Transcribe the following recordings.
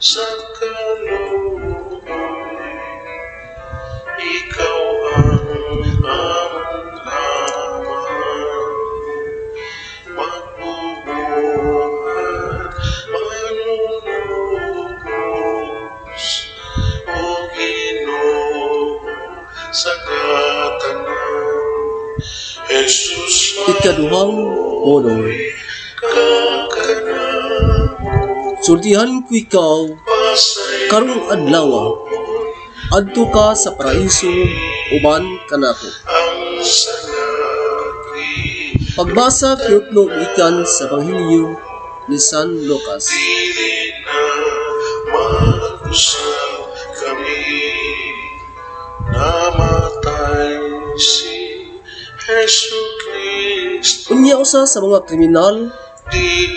sa kalooban, ikaw ang aming laman. Magbubuhat, manunubos, o Ginoo, sa katanan. Jesus, Ikaduhang pulong. Sultihan ko ikaw karong adlaw, adto ka sa paraiso uban kanako. Pagbasa kiutlo ikan sa Ebanghelyo ni San Lucas. Kami namatay si Jesu Cristo. Unya usa sa mga kriminal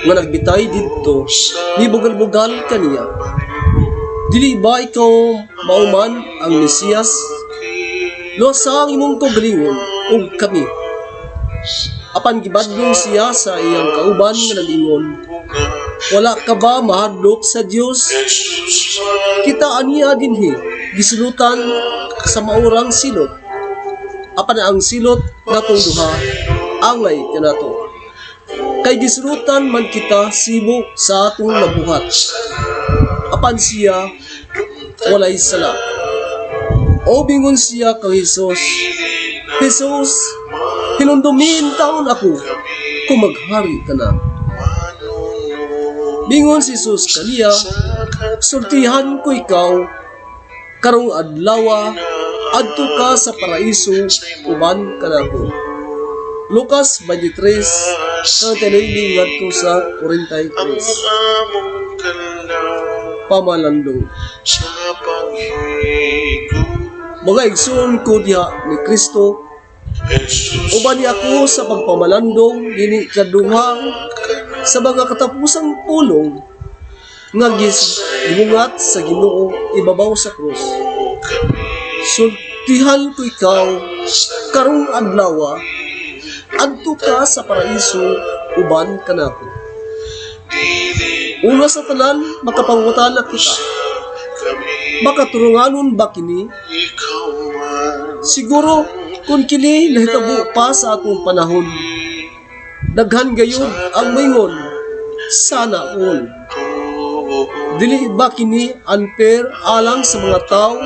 nga nagbitay didto, ni bugal-bugal kaniya. Dili ba ikaw mauman ang Mesiyas? Luasa ang imong kaugalingon ug kami. Apan gibadlong siya sa iyang kauban nga nag-ingon, wala ka ba mahadlok sa Dios? Kita aniya dinhi gisulutan sa maurang silot. Apan ang silot natong duha angay kanato. Kay gisulutan man kita sibo sa atong nabuhat. Apan siya walay sala. O bingon siya kang Jesus, Jesus, hinundumin taon ako kung maghari ka na. Bingon si Jesus kaniya, sultihan ko ikaw, karong adlaw, adto ka sa paraiso, uban ka na ko. Lucas 23, sa tinilin ngadto sa 43. Pamalandong. Mga igsoon ko diha ni Kristo, uban niya ako sa pagpamalandong dini kaduhang sa mga katapusang pulong nga gimungat sa Ginoo ibabaw sa krus. Sultihan ko ikaw karong adlaw, adto ka sa paraiso uban kanako. Una sa tanan makapangutana kita, makaturunganon ba kini? Siguro kung kini nahitabo pa sa atong panahon, daghan gayud ang moingon, sana all. Dili ba kini unfair alang sa mga tao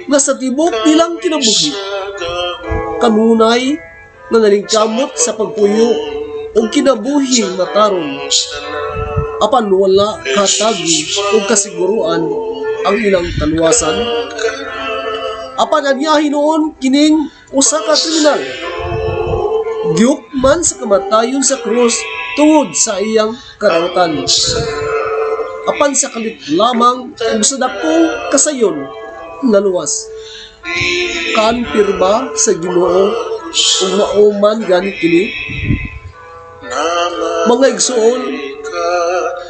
nga sa tibok nilang kinabuhi kanunay na nalingkamot sa pagpuyo o kinabuhing mataron, apan wala katagi o kasiguruan ang ilang kaluwasan? Apan anyahin noon kining usa ka kriminal, giyok man sa kamatayon sa krus tungod sa iyang karawatan. Apan sa kalit lamang ug sa dakong kasayon naluwas. Kanpir ba sa Ginoo ug mauman gani kini? Mga igsoon,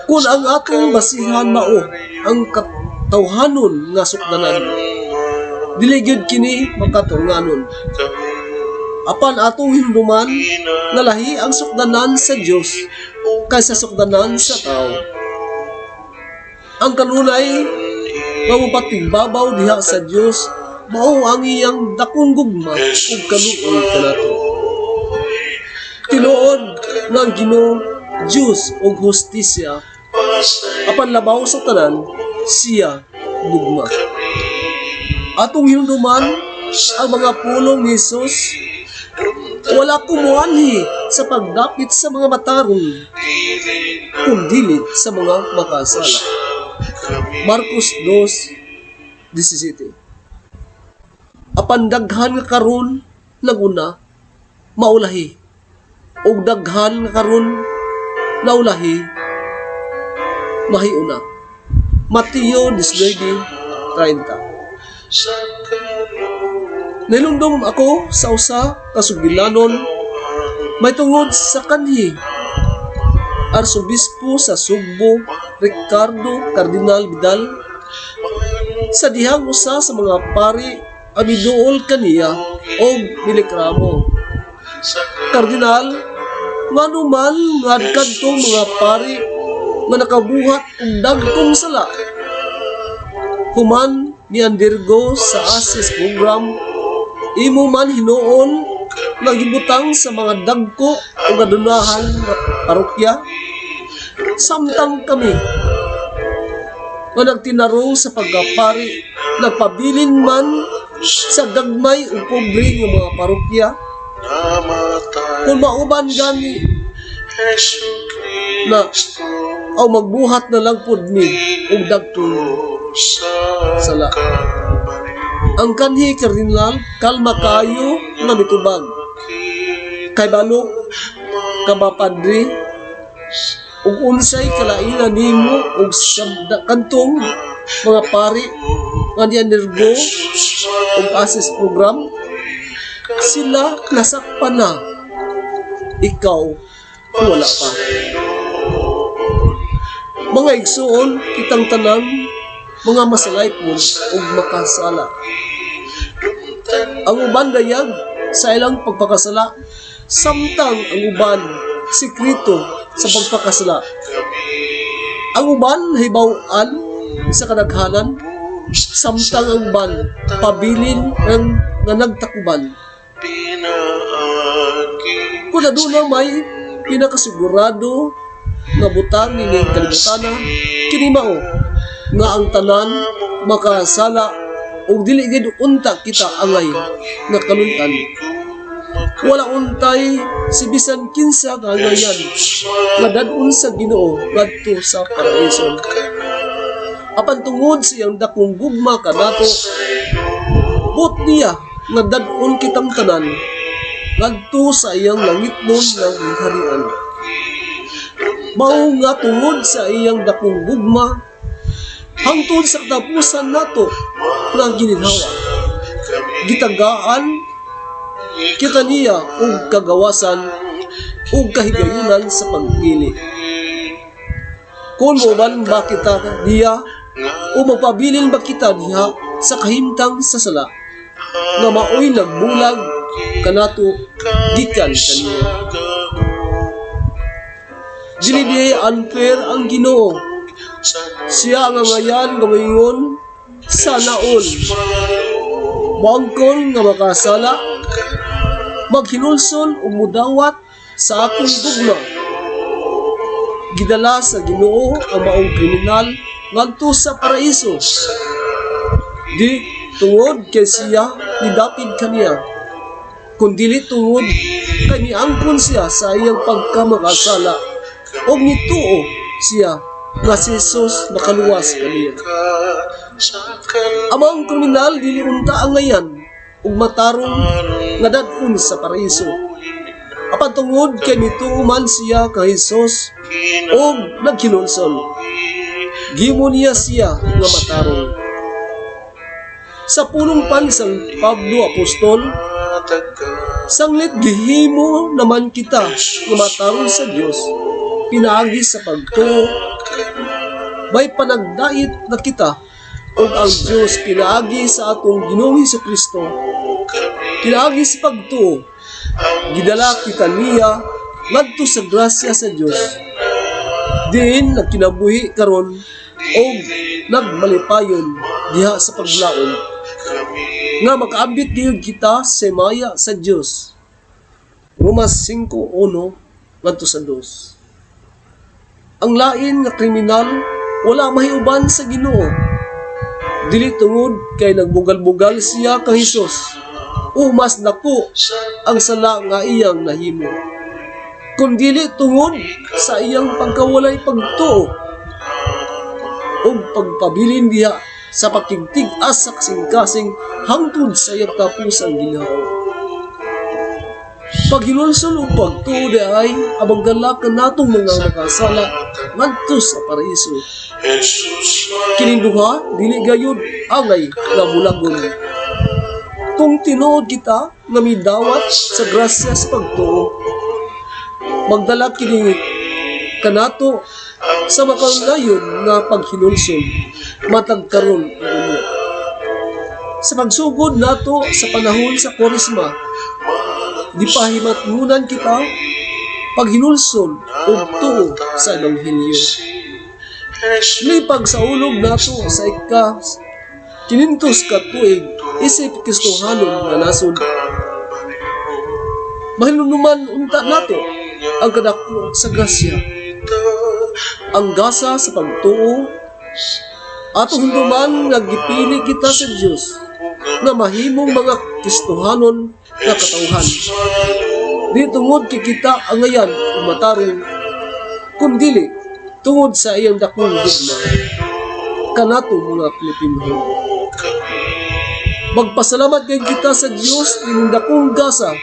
kung ang atong basihan mao ang katawhanon nga sukdanan, dili gyud kini makatunganon. Apan atong hinduman nga lahi ang sukdanan sa Dios kaysa sukdanan sa tao. Ang kanunay mamupatigbabaw diha sa Dios mao ang iyang dakong gugma ug kaluoy kanato. Tinuod nga ang Ginoo Dios ug hustisya, apan labaw sa tanan siya gugma. Atong hinumduman ang mga pulong ni Jesus, wala kumuanhi sa pagdapit sa mga mataron, kundi sa mga makasala. Marcos 2:17. Apan daghan nga karon laguna maulahi, ug daghan nga karon naulahi mahiuna. Mateo 19:30. Nilundom ako sa usa ka sugilanon may tungod sa kanhi Arsobispo sa Sugbo, Ricardo Cardinal Vidal, sa dihang usa sa mga pari amiduol kaniya og milikramo. Kardinal, manuman nga kadtong mga pari nga nakabuhat og dagkong sala. Human ni-undergo sa ASIS program, imo man hinuon nga gibutang sa mga dagko o gadunahan nga parokya. Samtang kami nga nagtinarong sa pagkapari, nagpabilin man sa gagmay o pobre nga mga parokya. Kung mauban gani na o magbuhat na lang pud mi og dagkong sala. Ang kanhi kardinal kalma kayo nga mitubag. Kay balok ka ba padre ug unsay kalainan nimo og kantong mga pari nga ni-undergo og ASIS program, sila nasakpan na, ikaw wala pa. Mga igsoon kitang tanan, mga masalaypon ug makasala. Ang uban dayag sa ilang pagpakasala, samtang ang uban sikrito sa pagpakasala. Ang uban hibaw-an sa kadaghanan, samtang ang uban pabilin nga nagtakuban. Kung aduna may pinakasigurado nga butang nining kalibutana, kini mao nga ang tanan makasala ug dili gid unta kita angay nga kaluntan. Wala untay si bisan kinsa nga angayan nga dad-on sa Ginoo ngadto sa paraiso. Apan tungod sa iyang dakong gugma kanato, buot niya nga dad-on kitang tanan ngadto sa iyang langitnon nga gingharian. Mao nga tungod sa iyang dakong gugma, hangtod sa katapusan nato nga gininhawa, gitagaan kita niya og kagawasan ug kahigayunan sa pagpili. Kung mo man ba kita diya o magpabilin ba kita diha sa kahimtang sa sala nga maoy nagbulag kanato gikan kaniya. Dili di unfair ang Ginoo. Siya nga ngayan gamayon sa naon. Bangkon nga makasala, maghinulsol o mudawat sa akong gugma. Gidala sa Ginoo ang maong kriminal ngadto sa paraiso. Di tungod kay siya ni David kaniya, kundili tungod kay niangkon siya sa iyang pagkamakasala og nituo siya nga si Jesus nakaluwas kaniya. Amang kriminal dili unta ang ngayan ug matarong nga dad-on sa paraiso. Apan tungod kay nituo man siya kay Jesus og naghinulsol, gimo niya siya nga matarong. Sa pulong pan sang Pablo Apostol, sanglit gihimo naman kita nga matarong sa Dios, pinaagi sa pagtuo, may panagdait na kita ug ang Dios pinaagi sa atong Ginoong Hesukristo, pinaagi sa pagtuo, gidala kita niya ngadto sa grasya sa Dios. Diin nagkinabuhi karon og nagmalipayon diha sa paglaom nga makaabit gyud kita sa maya sa Dios. Romas 5:1 ngadto sa 2. Ang lain nga kriminal wala mahiuban sa Ginoo, dili tungod kay nagbugal-bugal siya kay Hesus o mas dako ang sala nga iyang nahimo, kundi tungod sa iyang pagkawalay pagtuo o pagpabilin diha sa pakigtig-as sa kasing-kasing hangtod sa iyang tapusang ginhawa. Paghinulsol o pagtuo ay abagdala ka natong mga makasala ngadto sa paraiso. Kining duha dili gayud angay nga bulagon. Kung tinuod kita nga midawat sa grasya sa pagtuo, magdala kini kanato sa makanglayon nga paghinulsol matag karon unya. Sa pagsugod nato sa panahon sa Korisma, di pahimatngunan kita paghinulsol ug tuo sa Ebanghelyo. lipag sa ulog nato sa kinintos ka tuig isip Kristohanon nga nasod. Mahinunuman unta nato ang kadako sa grasya, ang gasa sa pagtuo, atong hunduman nga gipili kita sa Dios na mahimong mga Kristohanon nga katawhan. Di tungod kay kita angayan umatarong, kundili tungod sa iyang dakong gugma kanato mga Pilipino. Magpasalamat kay kita sa Dios ining dakong gasa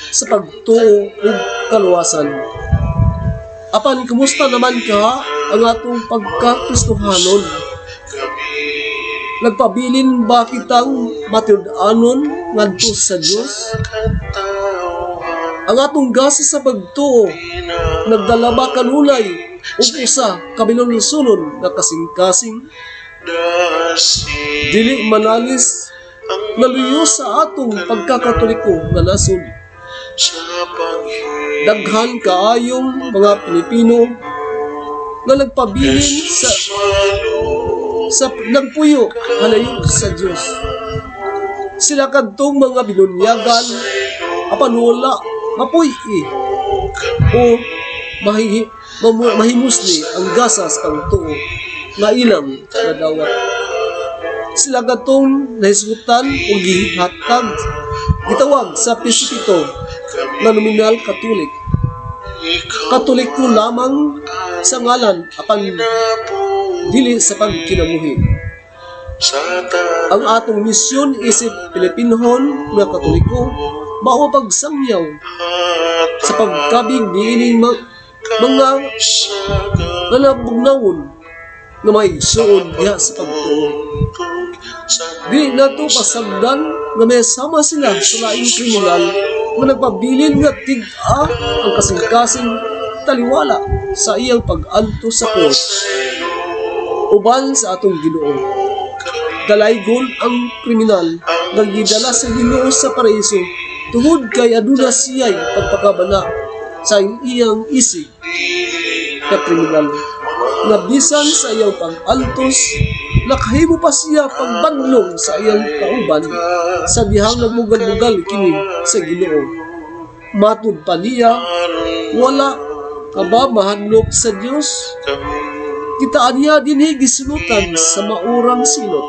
sa pagtuo ug kaluwasan. Apan kumusta naman ka ang atong pagka-Kristohanon? Nagpabilin ba kitang matud-anon ngadto sa Dios? Ang atong gasa sa pagtuo nagdala ba kanunay ug usa ka binulsunod nga kasing-kasing? Dili manalis naluyo sa atong pagkakatoliko nga nasod. Daghan kaayong mga Pilipino nga nagpabilin sa nagpuyo halayo sa Dios. Sila kadtong mga binunyagan apan wala mapuy-i o mahimusli ang gasa sa pagtuo nga ilang nadawat. Sila kadtong nahisgutan o gihatag gitawag sa Presbitero na nominal Katolik. Katoliko lamang sa ngalan apan dili sa pagkinabuhi. Ang atong misyon isip Pilipinhon nga Katoliko mao pagsangyaw sa pagkabig niining mga nanabugnawon na may igsoon diha sa pagtuo. Di nato pasagdan nga may sama sila sa laing kriminal nga nagpabilin nga tig-a ang kasing-kasing taliwala sa iyang pag-anto sa krus. Uban sa atong Ginoo, dalaygon ang kriminal nga gidala sa Ginoo sa paraiso tungod kay aduna siya'y pagpakabana sa iyang isig na kriminal. Nabisan sa iyang pag-antos, nakahimo pa siya pagbadlong sa iyang kauban sa dihang nagmugal-mugal kini sa Ginoo. Matud pa niya, wala ka ba mahadlok sa Dios? Kitaan niya dinhi gisilutan sa maurang silot.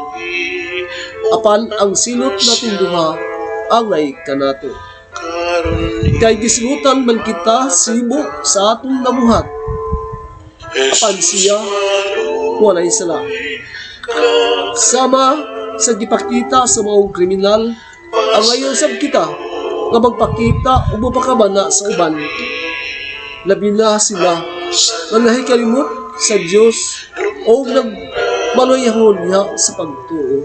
Apan ang silot natin duha angay kanato. Kay gisilutan man kita sibo sa atong nabuhat. Apan siya walay sala. Sama sa gipakita sa maong kriminal, ang ngayon sab kita nga magpakita o mapakabana sa uban. Labi na sila nga nahikalimot sa Diyos o nagmaloyahon niya sa pagtuo.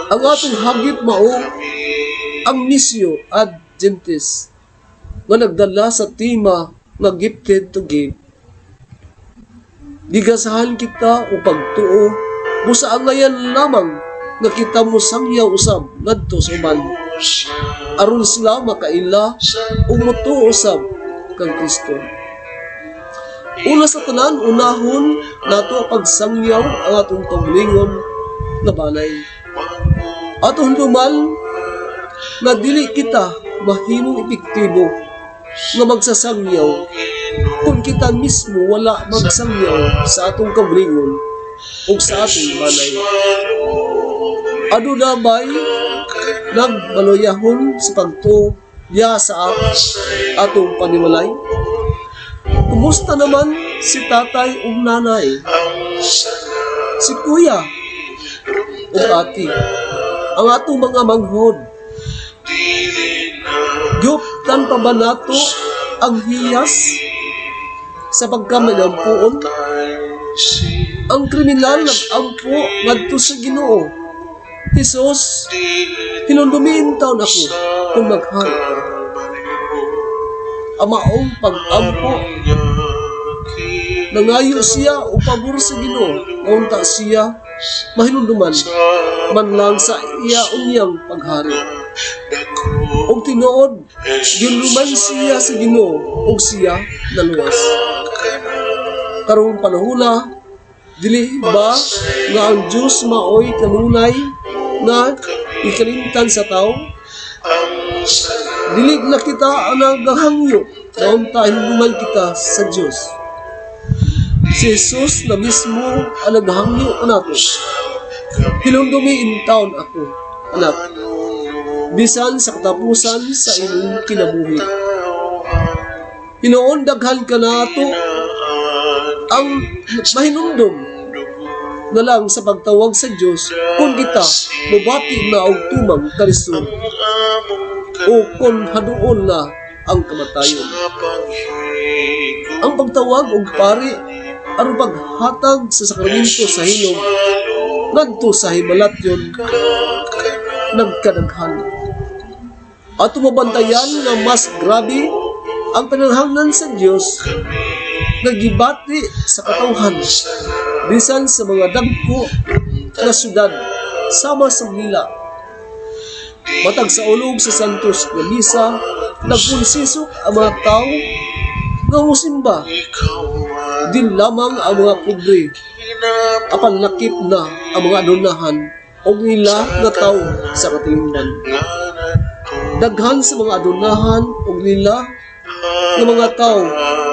Ang atong hagit mao ang misyo ad gentes nga nagdala sa tema nga gifted to give. Gigasahan kita o pagtuo busa ang ngayon lamang nga kita mo sangyaw usab ngadto sa uban aron sila makaila o motuo usab kang Kristo. Una sa tanan, unahon nato pagsangyaw ang atong paglingon na balay. Atong dumal na dili kita mahimong epektibo nga magsasangyaw kung kita mismo wala magsangyaw sa atong kablingon o sa atong balay. Aduna ba'y nagmaloyahon sa pagtuo diya sa atong panimalay? Kumusta naman si tatay o nanay? Si kuya o ati? Ang atong mga manghod? Guptan pa ba nato ang hiyas sa pagkamalampuon? Ang kriminal nag-ampo ngadto sa Ginoo. Jesus, hinundumin taon ako kung maghari ka. Amaong pag-ampo, nangayo siya o pabor sa Ginoo, naunta siya, mahinunduman, man lang sa iya unyang paghari. O tinuod, ginuman siya sa Ginoo, o siya naluwas. Karong panahula, dili ba nga ang Diyos maoy kanunay nga ikalimtan sa tao? Dili na kita ang naghangyo na untahin guman kita sa Diyos. Si Jesus na mismo ang naghangyo nato. Hinumdumi in taon ako, anak, bisan sa katapusan sa inyong kinabuhi. Hinoon daghan ka nato ang mahinumdum na lang sa pagtawag sa Diyos kung kita mubati na og tumang kalisod o kung haduon na ang kamatayon. Ang pagtawag og pari aron paghatag sa sakramento sa hilom ngadto sa himalatyon nagkadaghan. At mabantayan nga mas grabe ang panalangnan sa Diyos nagibati sa katawhan bisan sa mga dagko na syudad sama sa Manila. Matag sa ulog sa Santos na Misa, nagpunsisok ang mga tao nga musimba. Din lamang ang mga pobre, apan lakip na ang mga adunahan o nila nga tao sa katilingban. Daghan sa mga adunahan o nila nga mga tao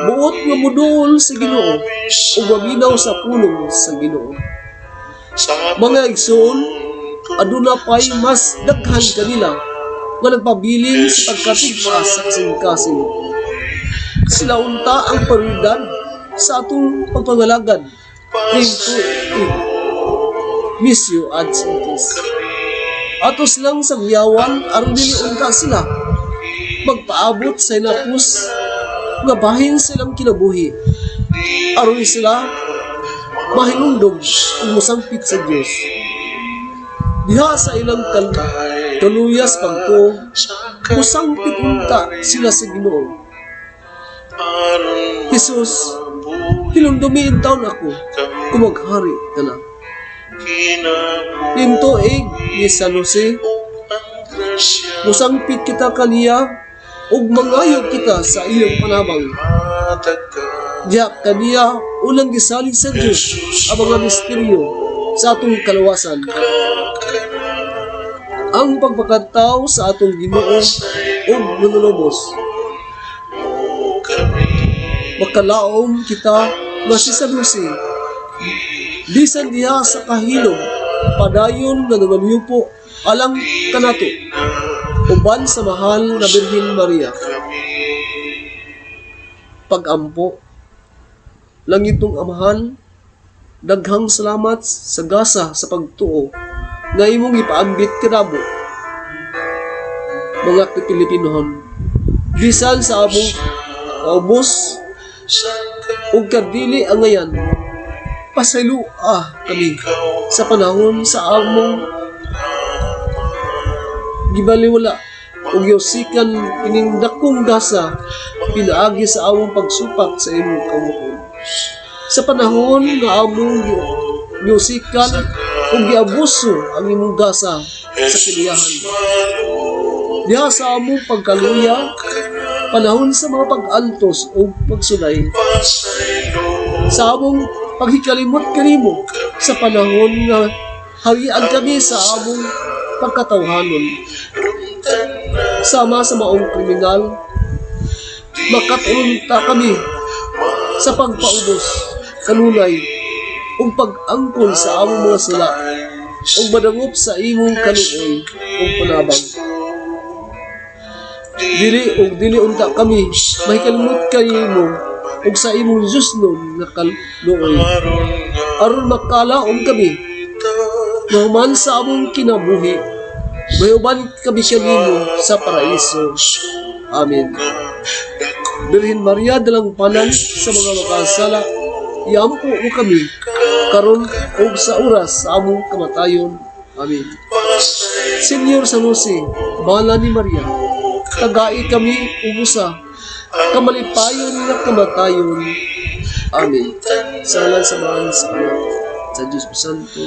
buot nga mudol sa Ginoo o maminaw sa pulong sa Ginoo. Mga igsoon, aduna pa'y mas daghan kanila nga nagpabiling sa pagkatigpa sa kasing-kasing. Sila unta ang prioridad sa atong pagpangalagad. Misyo ad Santis. Atos lang sa miyawan aron dili unta sila magpaabot sa inapos nga bahin silang kinabuhi aron sila mahinumdom ug mosangpit sa Dios. Diha sa ilang kaluyas pagtuo, mosangpit unta sila sa Ginoo. Jesus, hilumdumiin taon ako kung maghari ka na. Tintuig ni San Jose, musangpit kita kaniya ug mangayo kita sa iyong panabang. Diyak kaniya ulang gisalig sa Diyos ang mga misteryo sa atong kalawasan. Ang pagpakataw sa atong Ginoo ug manunubos. Makalaom kita nga si San Jose, bisan diha sa kahilom, padayon nga nangalyupo alang kanato, uban sa mahal na Birhen Maria. Pag-ampo, langitong amahan, daghang salamat sa gasa sa pagtuo nga imong ipaambit kadabo. Mga Pilipinohon, bisan sa among kaubos ug kadili ang ngayan, pasalua kami sa panahon sa among gibaliwala ug yosikan ining dakong gasa pinaagi sa among pagsupak sa imong kamuhon. Sa panahon nga among yosikan ug giabuso ang imong gasa sa piliyahan. Diha sa among pagkaluya, panahon sa mga pag-antos o pagsulay, sa among paghikalimot kanimo, sa panahon nga harian kami sa among pagkatawhanon. Sama sa maong kriminal, makatulunta kami sa pagpaubos, kanunay, ug pag-angkon sa among mga sala, ug madangop sa imong kaluoy ug panabang. Dili unta kami mahikalimot kanimo ug sa imong Diosnon nga kaluoy, aron makalaom kami naman sa among kinabuhi, mayuban kami kanimo sa paraiso. Amen. Birhen Maria, dalang panan sa mga makasala, iampo mo kami karon ug sa oras sa among kamatayon. Amen. Senyor San Jose, Bahala ni Maria, tagai kami ubusa, kamalipayon nga kamatayon. Amen. Salamat sa mga sa Anak, sa Diyos Santo.